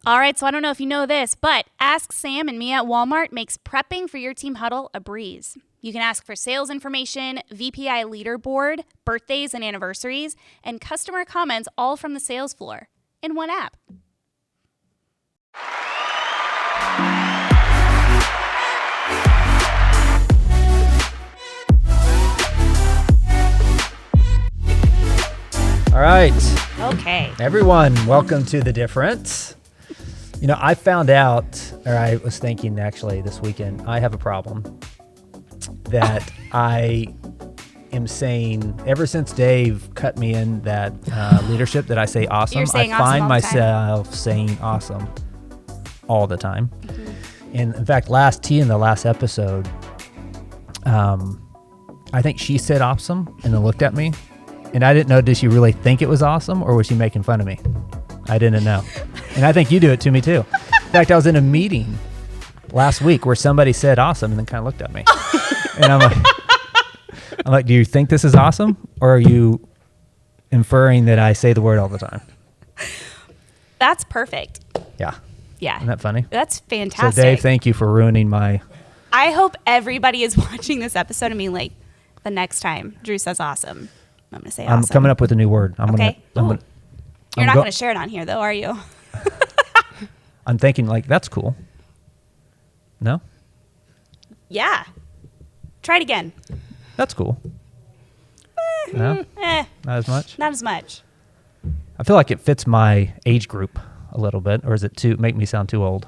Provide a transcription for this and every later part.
All right, so I don't know if you know this, but Ask Sam and me at Walmart makes prepping for your team huddle a breeze. You can ask for sales information, VPI leaderboard, birthdays and anniversaries, and customer comments all from the sales floor in one app. All right. Okay. Everyone, welcome to The Difference. You know, I found out, or I was thinking actually this weekend, I have a problem that I am saying ever since Dave cut me in that leadership that I say awesome. You're saying I awesome find all the time. myself saying awesome all the time. Mm-hmm. And in fact, in the last episode, I think she said awesome and then looked at me. And I didn't know, did she really think it was awesome or was she making fun of me? I didn't know. And I think you do it to me too. In fact, I was in a meeting last week where somebody said awesome and then kind of looked at me. And I'm like, do you think this is awesome? Or are you inferring that I say the word all the time? That's perfect. Yeah. Yeah. Isn't that funny? That's fantastic. So Dave, thank you for ruining my... I hope everybody is watching this episode and being like, the next time Drew says awesome, I'm going to say awesome. I'm coming up with a new word. Okay. You're not go- going to share it on here though, are you? I'm thinking like, that's cool. No? Yeah. Try it again. That's cool. No? Not Not as much? as much. I feel like it fits my age group a little bit, or is it make me sound too old?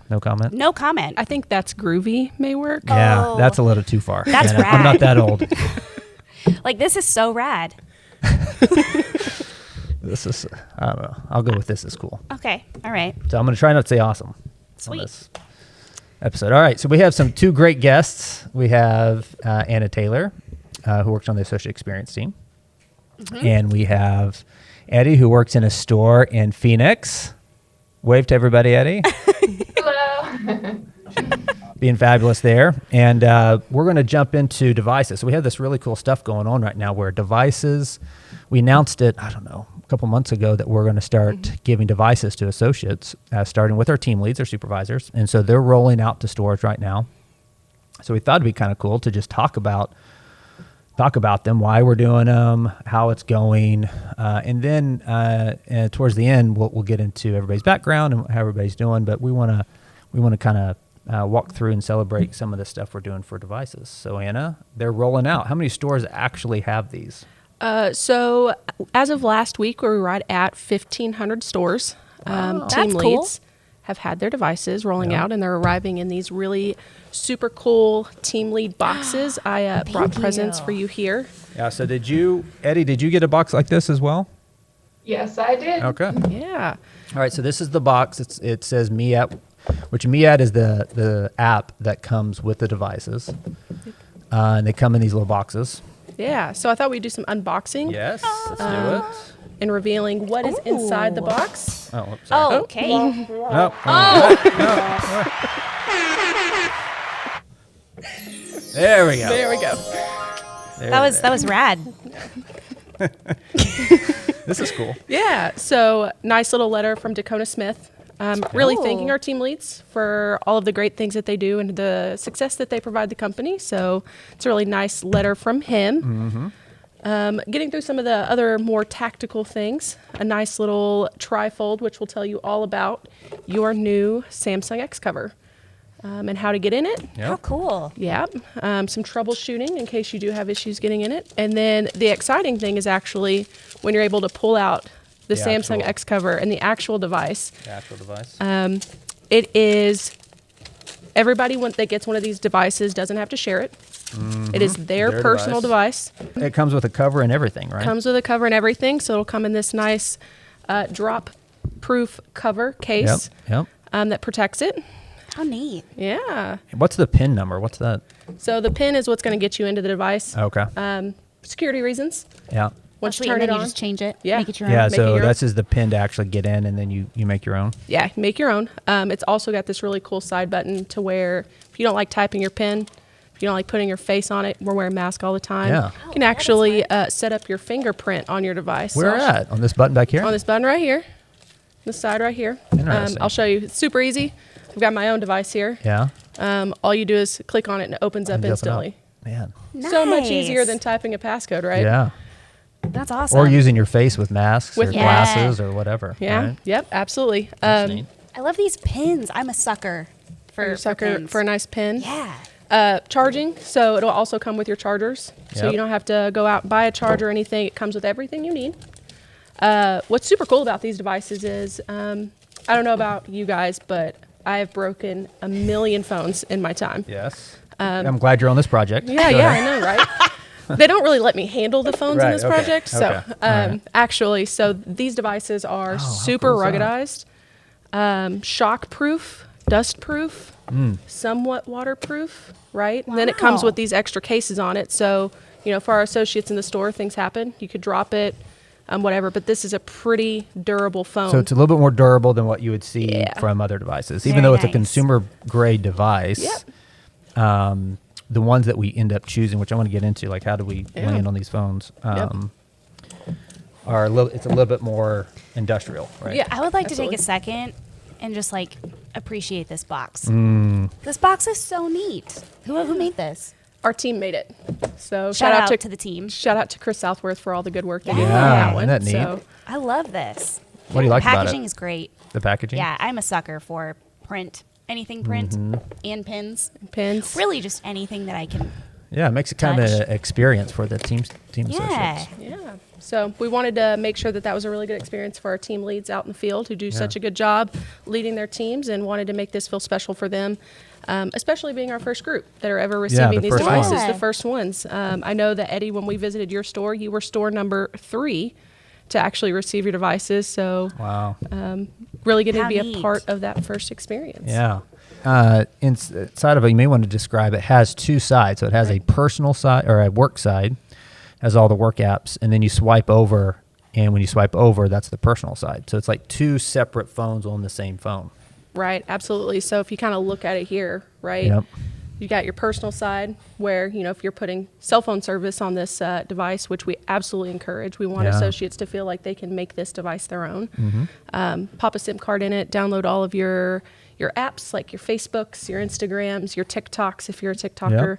No comment? No comment. I think that's groovy may work. Yeah, Oh. that's a little too far. That's Yeah, I'm not that old. Like, this is so rad. This is, I don't know. I'll go with this is cool. Okay. All right. So I'm going to try not to say awesome Sweet. on this episode. All right, so we have two great guests. We have Anna Taylor, who works on the associate experience team. Mm-hmm. And we have Eddie, who works in a store in Phoenix. Wave to everybody, Eddie. Hello. Being fabulous there. And we're going to jump into devices. So we have this really cool stuff going on right now where devices, we announced it, I don't know, a couple months ago that we're going to start giving devices to associates, starting with our team leads, our supervisors. And so they're rolling out to stores right now. So we thought it'd be kind of cool to just talk about them, why we're doing them, how it's going. And then towards the end, we'll get into everybody's background and how everybody's doing. But we want to kind of walk through and celebrate some of the stuff we're doing for devices. So Anna, they're rolling out. How many stores actually have these? So as of last week, we were right at 1,500 stores. Wow. Team That's cool. leads have had their devices rolling out, and they're arriving in these really super cool team lead boxes. I brought presents for you here. Yeah. So Eddie, did you get a box like this as well? Yes, I did. Okay. Yeah. All right. So this is the box. It says MEAT, which MEAT is the app that comes with the devices. And they come in these little boxes. Yeah. So I thought we'd do some unboxing Yes. Let's do it. and revealing what is inside the box. Oh, oops, sorry. Oh, okay. No. There we go. There we go. That was rad. This is cool. Yeah. So nice little letter from Dacona Smith. Really Cool. thanking our team leads for all of the great things that they do and the success that they provide the company. So it's a really nice letter from him. Mm-hmm. Getting through some of the other more tactical things, a nice little trifold, which will tell you all about your new Samsung X cover and how to get in it. Yep. How cool. Yeah. Some troubleshooting in case you do have issues getting in it. And then the exciting thing is actually when you're able to pull out the Samsung actual- X cover and the actual device. The actual device. It is everybody that gets one of these devices doesn't have to share it. It is their personal device. It comes with a cover and everything, right? Comes with a cover and everything, so it'll come in this nice drop-proof cover case Yep. that protects it. How neat. Yeah. What's the PIN number? What's that? So the pin is what's going to get you into the device. Okay. Security reasons. Yeah. Once Sweet, you turn and it then on, you just change it. Yeah. Make it your own. Yeah. Make it So your own. this is the PIN to actually get in, and then you make your own. yeah, make your own. It's also got this really cool side button to where if you don't like typing your pin, if you don't like putting your face on it, we're wearing masks all the time. Yeah. You can actually set up your fingerprint on your device. Where So I'll at? On this button back here? On this button right here. the side right here. Interesting. I'll show you. It's super easy. I've got my own device here. Yeah. All you do is click on it and it opens up Opens up. instantly. Man. So much easier Nice. than typing a passcode, right? Yeah. That's awesome. Or using your face with masks With- or Yeah. glasses or whatever. Yeah. Right? Yep. Absolutely. That's neat. I love these pins. I'm a sucker for, You're a sucker pins. for a nice pin. Yeah. Charging, so it'll also come with your chargers. So Yep. you don't have to go out and buy a charger or anything. It comes with everything you need. What's super cool about these devices is, I don't know about you guys, but I have broken a million phones in my time. Yes. I'm glad you're on this project. Yeah, Go yeah, ahead. I know, right? They don't really let me handle the phones in Right, this okay, project. So, okay, all right. actually, so these devices are how super cool is that? ruggedized, shock proof, dust proof, Mm. somewhat waterproof, right? And then it comes Wow. with these extra cases on it. So, for our associates in the store, things happen. You could drop it, whatever. But this is a pretty durable phone. So it's a little bit more durable than what you would see Yeah. from other devices. Very Even though it's a nice. consumer grade device, Yep. the ones that we end up choosing, which I want to get into, like how do we Yeah. land on these phones, Yep. are it's a little bit more industrial, right? Yeah. I would like to Absolutely. take a second and just like appreciate this box. Mm. This box is so neat. Who made this? Our team made it. So Shout out to the team. Shout out to Chris Southworth for all the good work they did on Yeah, that one. isn't that neat? So I love this. What do you like about it? Packaging is great. The packaging? Yeah, I'm a sucker for print. Anything print and pins. pins. Really just anything that I can. Yeah, it makes it kind of Touch. an experience for the team Yeah. associates. Yeah. So we wanted to make sure that that was a really good experience for our team leads out in the field who do such a good job leading their teams, and wanted to make this feel special for them, especially being our first group that are ever receiving the these first devices, ones. the first ones. I know that, Eddie, when we visited your store, you were store number 3 to actually receive your devices. So Wow. really getting How to be neat. a part of that first experience. Yeah. Inside of it, you may want to describe it, has two sides. So it has a personal side or a work side, has all the work apps, and then you swipe over, and when you swipe over, that's the personal side. So it's like two separate phones on the same phone. Right, absolutely. So if you kind of look at it here, right, Yep. you got your personal side where, if you're putting cell phone service on this device, which we absolutely encourage, we want Yeah. associates to feel like they can make this device their own. Pop a SIM card in it, download all of your apps, like your Facebooks, your Instagrams, your TikToks, if you're a TikToker.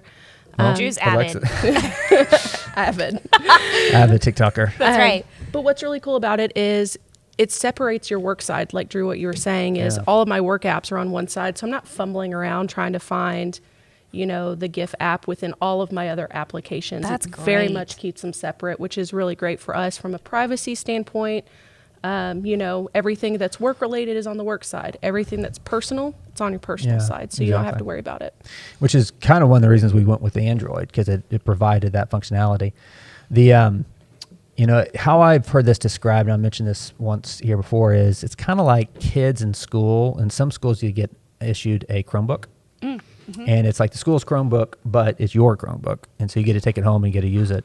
Well, Drew's Alexa- Avid. I have a TikToker. That's right. But what's really cool about it is it separates your work side, like Drew, what you were saying is Yeah. all of my work apps are on one side. So I'm not fumbling around trying to find, the GIF app within all of my other applications. That's it very great. much keeps them separate, which is really great for us from a privacy standpoint. Everything that's work related is on the work side. Everything that's personal, it's on your personal Yeah, side. So you don't have exactly. to worry about it. Which is kind of one of the reasons we went with the Android, because it provided that functionality. The how I've heard this described, and I mentioned this once here before, is it's kind of like kids in school. In some schools, you get issued a Chromebook, and it's like the school's Chromebook, but it's your Chromebook, and so you get to take it home and you get to use it.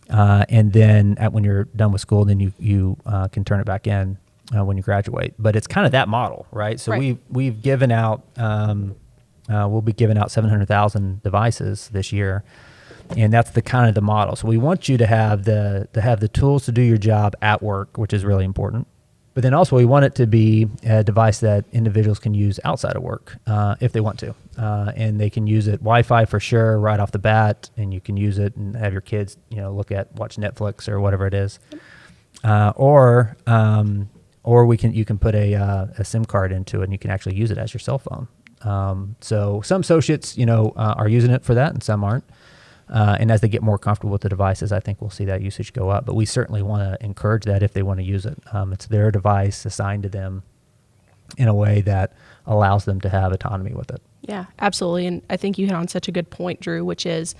And then when you're done with school, then you can turn it back in when you graduate. But it's kind of that model, right? So Right. we've given out we'll be giving out 700,000 devices this year, and that's the kind of the model. So we want you to have the tools to do your job at work, which is really important. But then also we want it to be a device that individuals can use outside of work if they want to. And they can use it Wi-Fi for sure right off the bat, and you can use it and have your kids, watch Netflix or whatever it is. Or you can put a SIM card into it, and you can actually use it as your cell phone. So some associates, are using it for that, and some aren't. And as they get more comfortable with the devices, I think we'll see that usage go up. But we certainly want to encourage that if they want to use it. It's their device assigned to them in a way that allows them to have autonomy with it. Yeah, absolutely. And I think you hit on such a good point, Drew, which is,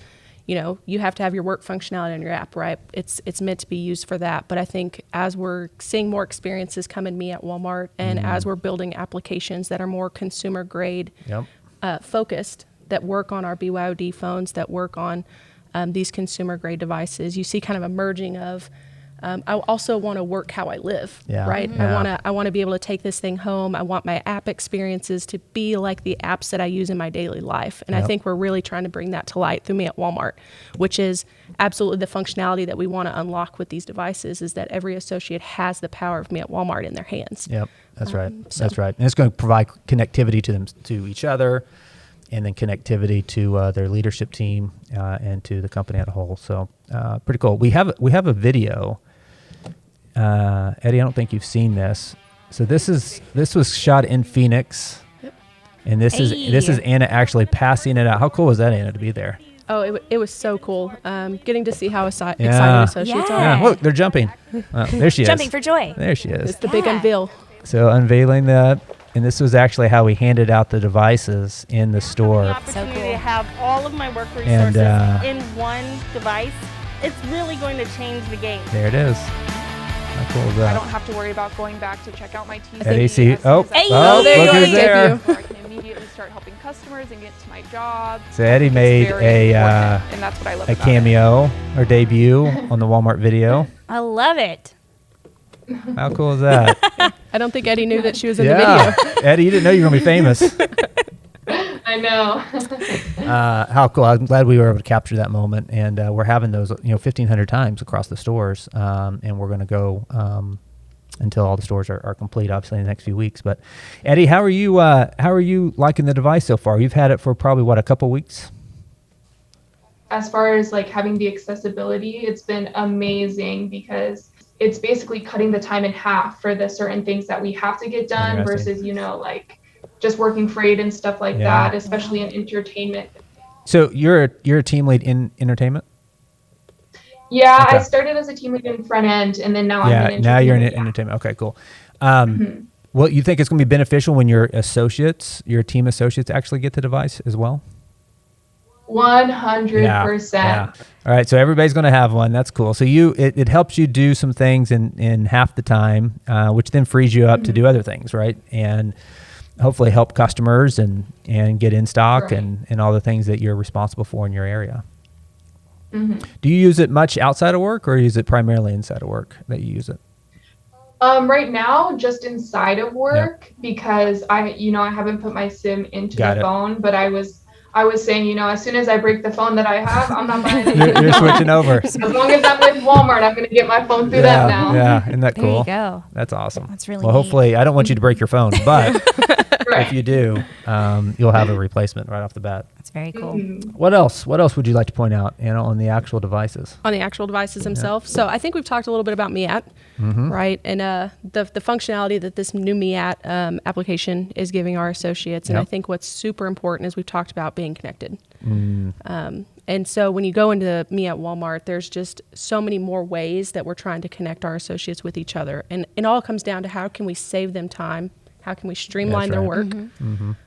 you have to have your work functionality on your app, right? It's meant to be used for that. But I think as we're seeing more experiences come in me at Walmart, and as we're building applications that are more consumer grade Yep. focused, that work on our BYOD phones, that work on these consumer grade devices, you see kind of a merging of I also want to work how I live, Yeah. right? Yeah. I want to be able to take this thing home. I want my app experiences to be like the apps that I use in my daily life. And I Yep. think we're really trying to bring that to light through Me at Walmart, which is absolutely the functionality that we want to unlock with these devices, is that every associate has the power of Me at Walmart in their hands. Yep, that's right. so- That's right. And it's going to provide connectivity to them, to each other, and then connectivity to their leadership team and to the company as a whole. So pretty cool. We have a video. Eddie, I don't think you've seen this. So this was shot in Phoenix, and this is Anna actually passing it out. How cool was that, Anna, to be there? Oh, it was so cool. Getting to see how excited Yeah. associates Yeah. are. Yeah, look, they're jumping. There she is. Jumping for joy. There she is. It's the big Yeah. unveil. So unveiling that, and this was actually how we handed out the devices in the store. Opportunity cool. to have all of my work And, resources in one device. It's really going to change the game. There it is. How cool is I that? don't have to worry about going back to check out my TV. Eddie, see, as soon as I Hey. oh, there you look go. who's there. Debut. Or I can immediately start helping customers and get to my job. So Eddie It's made very a important, and that's what I love a about cameo or debut on the Walmart video. I love it. How cool is that? I don't think Eddie knew that she was in the video. Eddie, you didn't know you were gonna be famous. I know. How cool! I'm glad we were able to capture that moment, and we're having those, 1,500 times across the stores, and we're gonna go until all the stores are complete, obviously in the next few weeks. But Eddie, how are you liking the device so far? You've had it for probably a couple weeks. As far as like having the accessibility, it's been amazing because it's basically cutting the time in half for the certain things that we have to get done Interesting. versus, like just working freight and stuff like Yeah. that, especially in entertainment. So you're a team lead in entertainment. Yeah, Okay. I started as a team lead in front end, and then now I'm Yeah, in now you're in entertainment. entertainment. Okay, cool. Well, you think it's going to be beneficial when your team associates actually get the device as well? 100%. Yeah. All right, so everybody's going to have one. That's cool. So it helps you do some things in half the time, which then frees you up to do other things, right? And hopefully help customers and get in stock Right. and all the things that you're responsible for in your area. Do you use it much outside of work, or is it primarily inside of work that you use it? Right now, just inside of work because I haven't put my SIM into Got the it. phone, but I was saying, as soon as I break the phone that I have, I'm not buying it. You're switching over. As long as I'm with Walmart, I'm going to get my phone through that now. Yeah, isn't that There cool? you go. That's awesome. That's really well. neat. Hopefully, I don't want you to break your phone, but Right. if you do, you'll have a replacement right off the bat. That's very cool. What else? What else would you like to point out, Anna, on the actual devices? On the actual devices themselves. So I think we've talked a little bit about MeAt, right? And the functionality that this new MeAt application is giving our associates. And I Yep. think what's super important is we've talked about being connected. And so when you go into Me at Walmart, there's just so many more ways that we're trying to connect our associates with each other. And it all comes down to how can we save them time? How can we streamline their right. work?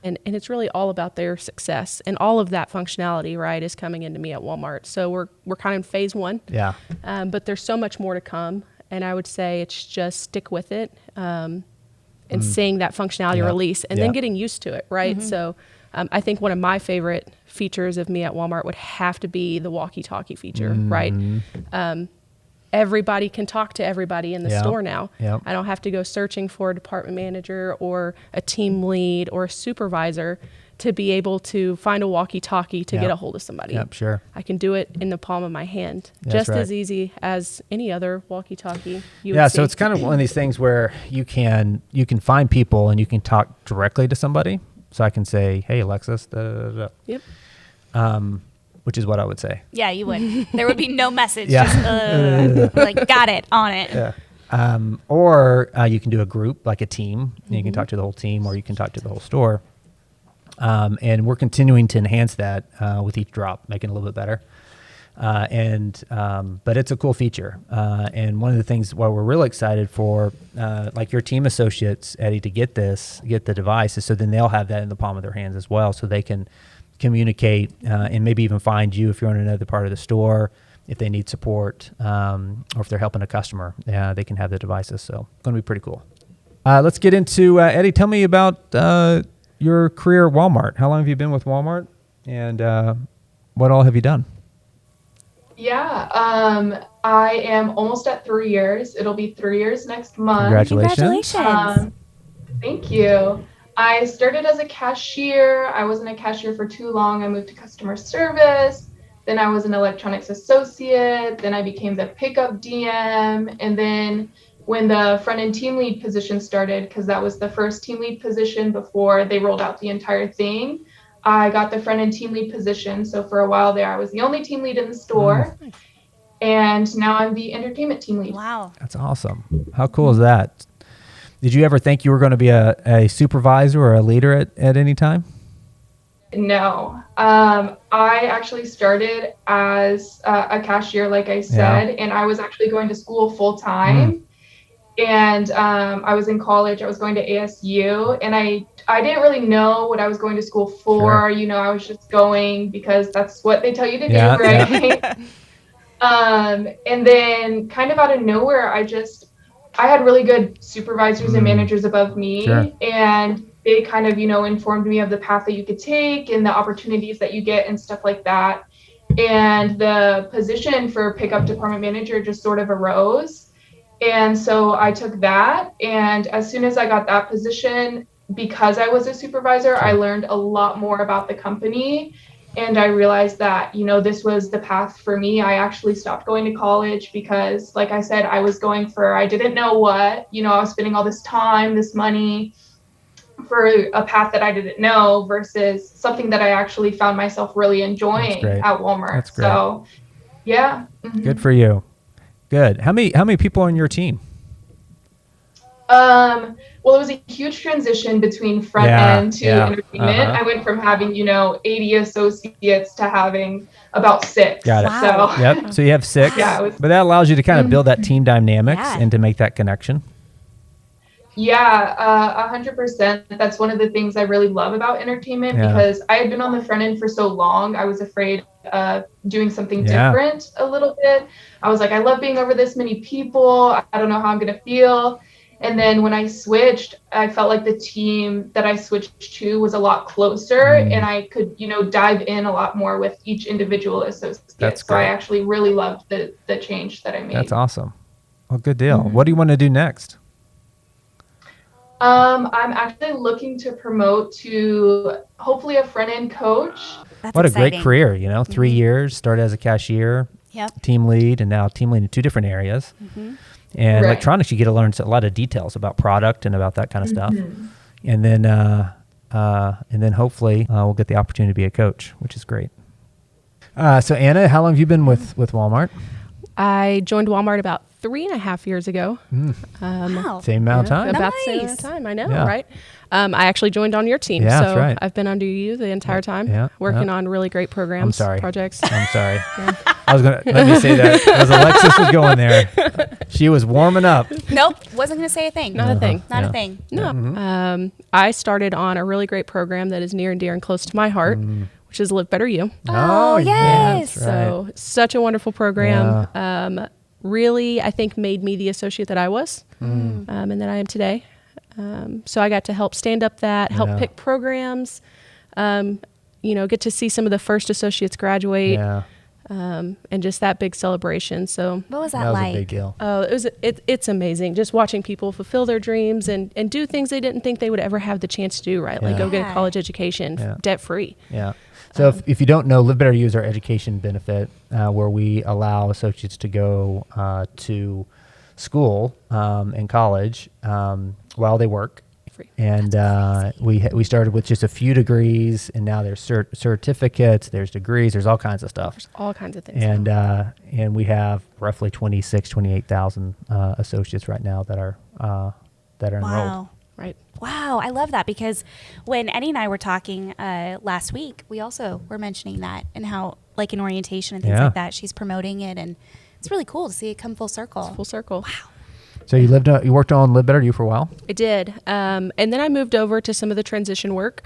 And it's really all about their success. And all of that functionality, right, is coming into Me at Walmart. So we're kind of in phase one. Yeah. But there's so much more to come. And I would say it's just stick with it and seeing that functionality Yeah. release and Yeah. then getting used to it, right? So I think one of my favorite features of Me at Walmart would have to be the walkie-talkie feature, right? Everybody can talk to everybody in the Yeah. store now. Yep. I don't have to go searching for a department manager or a team lead or a supervisor to be able to find a walkie-talkie to Yep. get a hold of somebody. Yep. Sure. I can do it in the palm of my hand, That's just right. as easy as any other walkie-talkie you Yeah. would So see. it's kind of one of these things where you can find people and you can talk directly to somebody. So I can say, "Hey, Alexis," da, da, da, Yep. da. Which is what I would say. Yeah, you would. There would be no message. Yeah. Just like got it on it. Yeah. Or you can do a group, like a team. And you can talk to the whole team, or you can talk to the whole store. And we're continuing to enhance that with each drop, making it a little bit better. But it's a cool feature. And one of the things why we're really excited for, like your team associates, Eddie, to get the device, is so then they'll have that in the palm of their hands as well, so they can communicate and maybe even find you if you're in another part of the store, if they need support, or if they're helping a customer, they can have the devices. So it's going to be pretty cool. Let's get into, Eddie, tell me about your career at Walmart. How long have you been with Walmart, and what all have you done? Yeah, I am almost at 3 years. It'll be 3 years next month. Congratulations. Congratulations. Thank you. I started as a cashier. I wasn't a cashier for too long. I moved to customer service. Then I was an electronics associate. Then I became the pickup DM. And then when the front end team lead position started, because that was the first team lead position before they rolled out the entire thing, I got the front end team lead position. So for a while there, I was the only team lead in the store. And now I'm the entertainment team lead. Wow. That's awesome. How cool is that? Did you ever think you were going to be a supervisor or a leader at any time? No. I actually started as a cashier, like I said, and I was actually going to school full time. And I was in college. I was going to ASU, and I didn't really know what I was going to school for. Sure. I was just going because that's what they tell you to do, Yeah, right? And then kind of out of nowhere, I had really good supervisors and managers above me, Sure. and they kind of, informed me of the path that you could take and the opportunities that you get and stuff like that. And the position for pickup department manager just sort of arose. And so I took that. And as soon as I got that position, because I was a supervisor, I learned a lot more about the company. And I realized that, this was the path for me. I actually stopped going to college because, like I said, I was going for, I didn't know what, I was spending all this time, this money for a path that I didn't know versus something that I actually found myself really enjoying at Walmart. That's great. So, yeah. Mm-hmm. Good for you. Good. How many people on your team? Well, it was a huge transition between front end to entertainment. I went from having, 80 associates to having about 6. Got it. Wow. So, Yep. So you have 6. Yeah, But that allows you to kind of build that team dynamics and to make that connection. yeah, 100%. That's one of the things I really love about entertainment because I had been on the front end for so long. I was afraid of doing something different a little bit. I was like, I love being over this many people. I don't know how I'm going to feel. And then when I switched, I felt like the team that I switched to was a lot closer and I could, dive in a lot more with each individual associate. That's so I great. actually really loved the change that I made. That's awesome. Well, good deal. What do you want to do next? I'm actually looking to promote to hopefully a front end coach. That's What exciting. a great career, 3 years, started as a cashier, team lead, and now team lead in 2 different areas. And electronics, you get to learn a lot of details about product and about that kind of stuff. And then hopefully we'll get the opportunity to be a coach, which is great. So Anna, how long have you been with Walmart? I joined Walmart about 3.5 years ago. Wow. Same amount of time? About the same amount Nice. of time, I know, Yeah. right? I actually joined on your team, Yeah, so that's right. I've been under you the entire time, Yeah, working yeah. on really great programs, I'm sorry. projects. I'm sorry. I was going to, let me say that, as Alexis was going there. She was warming up. Nope. Wasn't going to say a thing. Not a thing. Not Yeah. a thing. No. I started on a really great program that is near and dear and close to my heart, which is Live Better You. Oh, yeah, yes. that's right. So such a wonderful program. Really, I think made me the associate that I was and that I am today. So I got to help stand up help pick programs, get to see some of the first associates graduate, Yeah, and just that big celebration. So What was that, that was like? a big deal. it's amazing just watching people fulfill their dreams and do things they didn't think they would ever have the chance to do, right? Like go get a college education debt free. Yeah. So if you don't know, Live Better You is our education benefit where we allow associates to go to school and college while they work. Free. And we started with just a few degrees, and now there's certificates, there's degrees, there's all kinds of stuff. There's all kinds of things. And we have roughly 28,000 associates right now that are enrolled. Wow. Right. Wow, I love that because when Eddie and I were talking last week, we also were mentioning that and how, like in orientation and things like that, she's promoting it, and it's really cool to see it come full circle. Full circle. Wow. So you worked on Live Better You for a while? I did. And then I moved over to some of the transition work.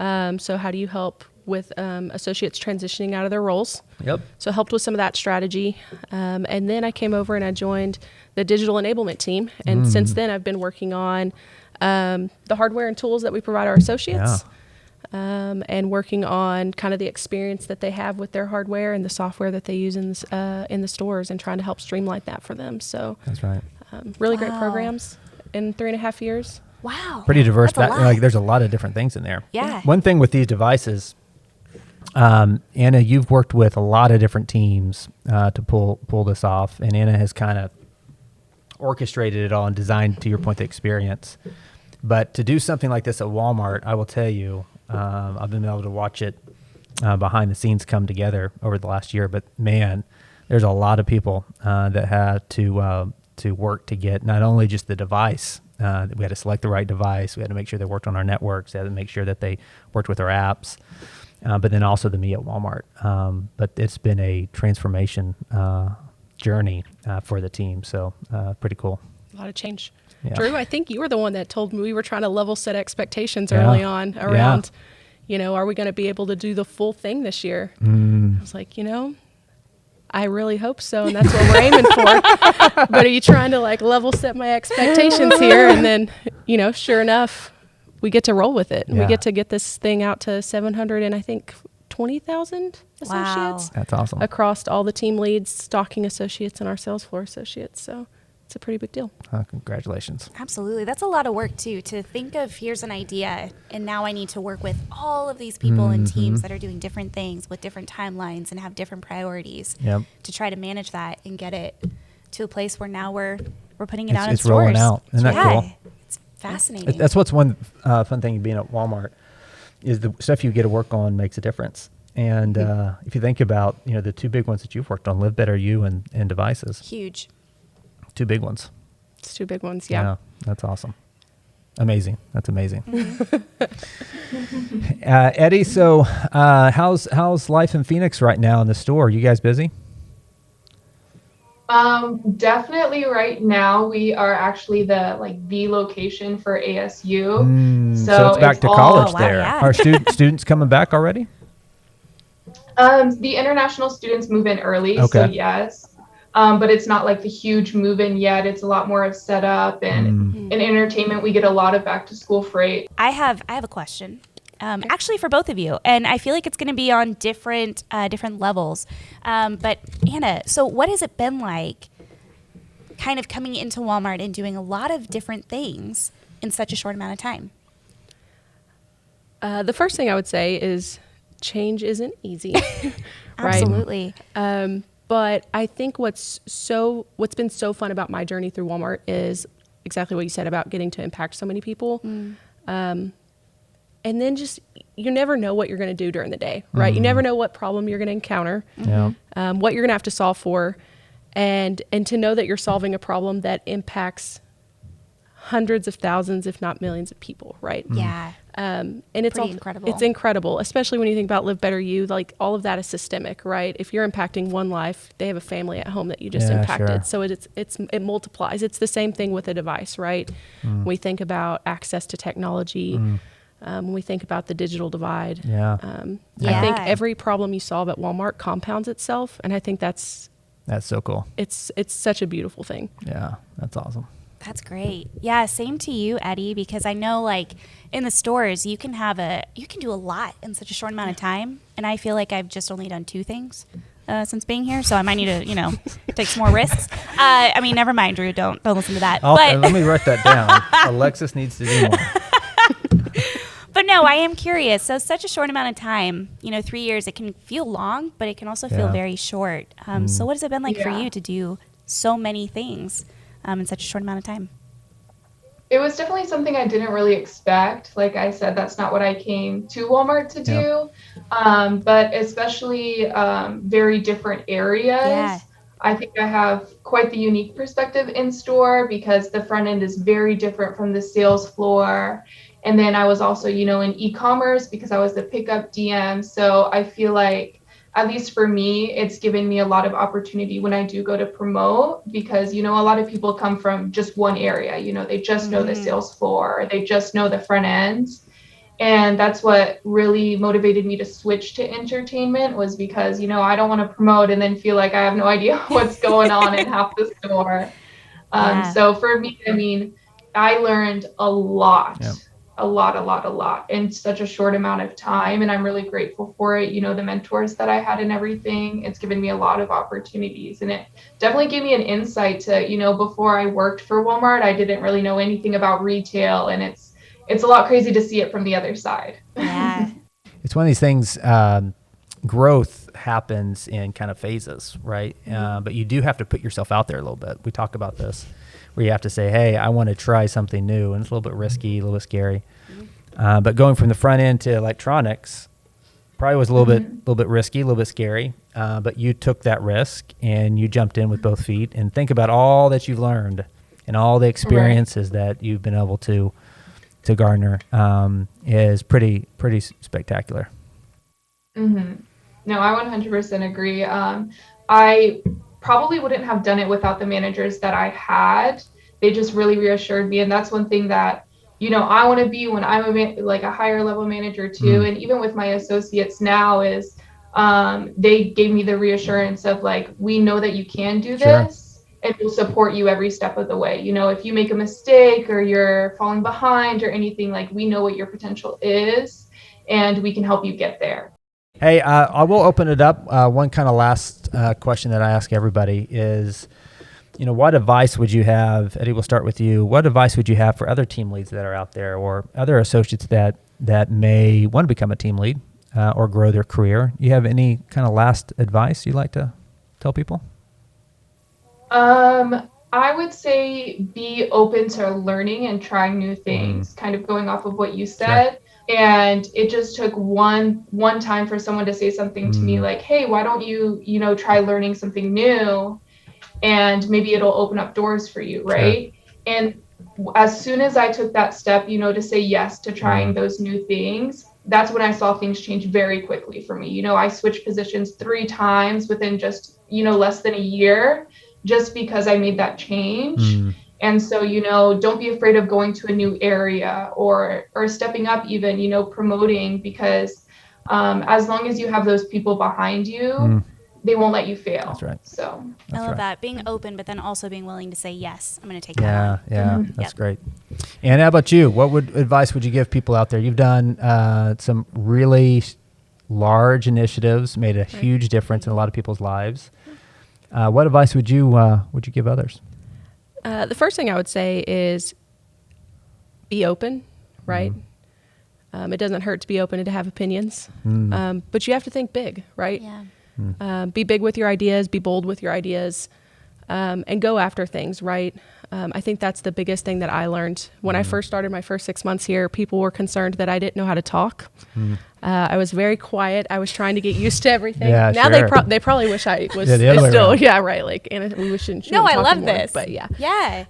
So how do you help with associates transitioning out of their roles? Yep. So I helped with some of that strategy. And then I came over and I joined the digital enablement team. And since then I've been working on the hardware and tools that we provide our associates. and working on kind of the experience that they have with their hardware and the software that they use in the stores, and trying to help streamline that for them. So That's right. really great programs in 3.5 years. Wow. Pretty diverse. That's a lot. Like there's a lot of different things in there. Yeah. One thing with these devices, Anna, you've worked with a lot of different teams to pull this off, and Anna has kind of orchestrated it all and designed, to your point, the experience. But to do something like this at Walmart, I will tell you, I've been able to watch it behind the scenes come together over the last year. But man, there's a lot of people that had to work to get not only just the device. We had to select the right device. We had to make sure they worked on our networks. We had to make sure that they worked with our apps. But then also the Me at Walmart. But it's been a transformation journey for the team. So pretty cool. A lot of change. Yeah. Drew, I think you were the one that told me we were trying to level set expectations early on around, are we going to be able to do the full thing this year? I was like, I really hope so, and that's what we're aiming for. But are you trying to like level set my expectations here? And then, sure enough, we get to roll with it. And we get to get this thing out to 700 and I think 20,000 associates. Wow. That's awesome. Across all the team leads, stocking associates, and our sales floor associates. So it's a pretty big deal. Congratulations. Absolutely. That's a lot of work, too, to think of here's an idea, and now I need to work with all of these people and teams that are doing different things with different timelines and have different priorities to try to manage that and get it to a place where now we're putting it out in it's stores. rolling out. Isn't that cool? It's fascinating. That's what's one fun thing being at Walmart is the stuff you get to work on makes a difference. And if you think about, the two big ones that you've worked on, Live Better You and Devices. Huge. Two big ones. It's two big ones, yeah. That's awesome. Amazing. That's amazing. Eddie, so how's life in Phoenix right now in the store? You guys busy? Definitely right now we are actually the location for ASU. So it's back to college there. Yeah. Are students coming back already? The international students move in early, so yes. But it's not like the huge move in yet. It's a lot more of setup and in entertainment. We get a lot of back to school freight. I have a question, actually for both of you, and I feel like it's going to be on different levels. But Anna, so what has it been like, kind of coming into Walmart and doing a lot of different things in such a short amount of time? The first thing I would say is change isn't easy. Right? Absolutely. But I think what's been so fun about my journey through Walmart is exactly what you said about getting to impact so many people. And then just, you never know what you're going to do during the day, right? You never know what problem you're going to encounter, what you're going to have to solve for, and to know that you're solving a problem that impacts hundreds of thousands, if not millions of people, right? Yeah. And it's Pretty incredible. It's incredible, especially when you think about Live Better You. Like, all of that is systemic, right? If you're impacting one life, they have a family at home that you just impacted. Sure. So it multiplies. It's the same thing with a device, right? We think about access to technology. When we think about the digital divide. I think every problem you solve at Walmart compounds itself, and I think that's so cool. It's such a beautiful thing. Yeah, that's awesome. That's great. Yeah, same to you, Eddie, because I know like in the stores you can do a lot in such a short amount of time, and I feel like I've just only done two things since being here, so I might need to take some more risks. I mean, never mind, Drew, don't listen to that. But Let me write that down. Alexis needs to do more. But no, I am curious. So such a short amount of time, 3 years, it can feel long, but it can also feel very short. So what has it been like for you to do so many things in such a short amount of time? It was definitely something I didn't really expect. Like I said, that's not what I came to Walmart to do. But especially very different areas. Yeah. I think I have quite the unique perspective in store because the front end is very different from the sales floor. And then I was also, in e-commerce because I was the pickup DM. So I feel like, at least for me, it's given me a lot of opportunity when I do go to promote because, a lot of people come from just one area. They just know the sales floor, they just know the front ends. And that's what really motivated me to switch to entertainment was because, I don't want to promote and then feel like I have no idea what's going on in half the store. So for me, I learned a lot a lot in such a short amount of time. And I'm really grateful for it. The mentors that I had and everything, it's given me a lot of opportunities. And it definitely gave me an insight to, before I worked for Walmart, I didn't really know anything about retail. And it's a lot crazy to see it from the other side. Yeah. It's one of these things, growth happens in kind of phases, right? But you do have to put yourself out there a little bit. We talk about this, where you have to say, hey, I want to try something new. And it's a little bit risky, a little bit scary. But going from the front end to electronics probably was a little bit risky, a little bit scary. But you took that risk and you jumped in with both feet. And think about all that you've learned and all the experiences that you've been able to garner is pretty spectacular. No, I 100% agree. I probably wouldn't have done it without the managers that I had. They just really reassured me. And that's one thing that, I want to be when I'm a higher level manager too. And even with my associates now is they gave me the reassurance of we know that you can do this and we'll support you every step of the way. If you make a mistake or you're falling behind or anything, we know what your potential is and we can help you get there. Hey, I will open it up. One kind of last question that I ask everybody is, what advice would you have, Eddie, we'll start with you. What advice would you have for other team leads that are out there or other associates that may want to become a team lead or grow their career? You have any kind of last advice you'd like to tell people? I would say be open to learning and trying new things, kind of going off of what you said. Sure. And it just took one time for someone to say something to me hey, why don't you, try learning something new and maybe it'll open up doors for you. Right. Sure. And as soon as I took that step, to say yes to trying those new things, that's when I saw things change very quickly for me. I switched positions 3 times within just, less than a year, just because I made that change. And so, don't be afraid of going to a new area or stepping up even, promoting, because as long as you have those people behind you, they won't let you fail. That's right. So I love that. Being open, but then also being willing to say, yes, I'm going to take that on. Yeah, that's great. And how about you? What advice would you give people out there? You've done some really large initiatives, made a huge difference in a lot of people's lives. What advice would you give others? The first thing I would say is be open, right? It doesn't hurt to be open and to have opinions, but you have to think big, right? Yeah. Be big with your ideas, be bold with your ideas, and go after things, right? I think that's the biggest thing that I learned. When I first started my first 6 months here, people were concerned that I didn't know how to talk. I was very quiet. I was trying to get used to everything. Yeah, now sure. they probably wish I was still, right. And we shouldn't. No, I talk love anymore, this. But yeah. Yeah.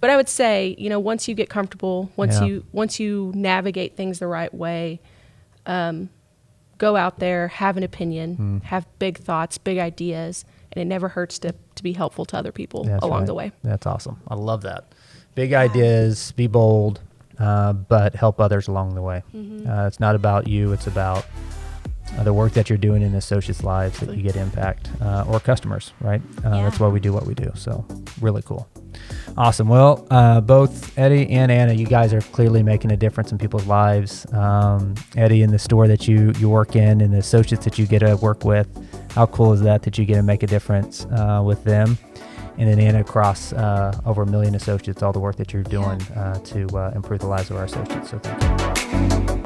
But I would say, once you get comfortable, once you navigate things the right way, go out there, have an opinion, have big thoughts, big ideas, and it never hurts to be helpful to other people along the way. That's awesome. I love that. Big ideas, be bold, but help others along the way. It's not about you. It's about the work that you're doing in associates' lives that you get impact, or customers, right? That's why we do what we do. So really cool. Awesome. Well, both Eddie and Anna, you guys are clearly making a difference in people's lives. Eddie, in the store that you work in and the associates that you get to work with, how cool is that you get to make a difference with them? And then Anna, across over 1 million associates, all the work that you're doing to improve the lives of our associates. So thank you.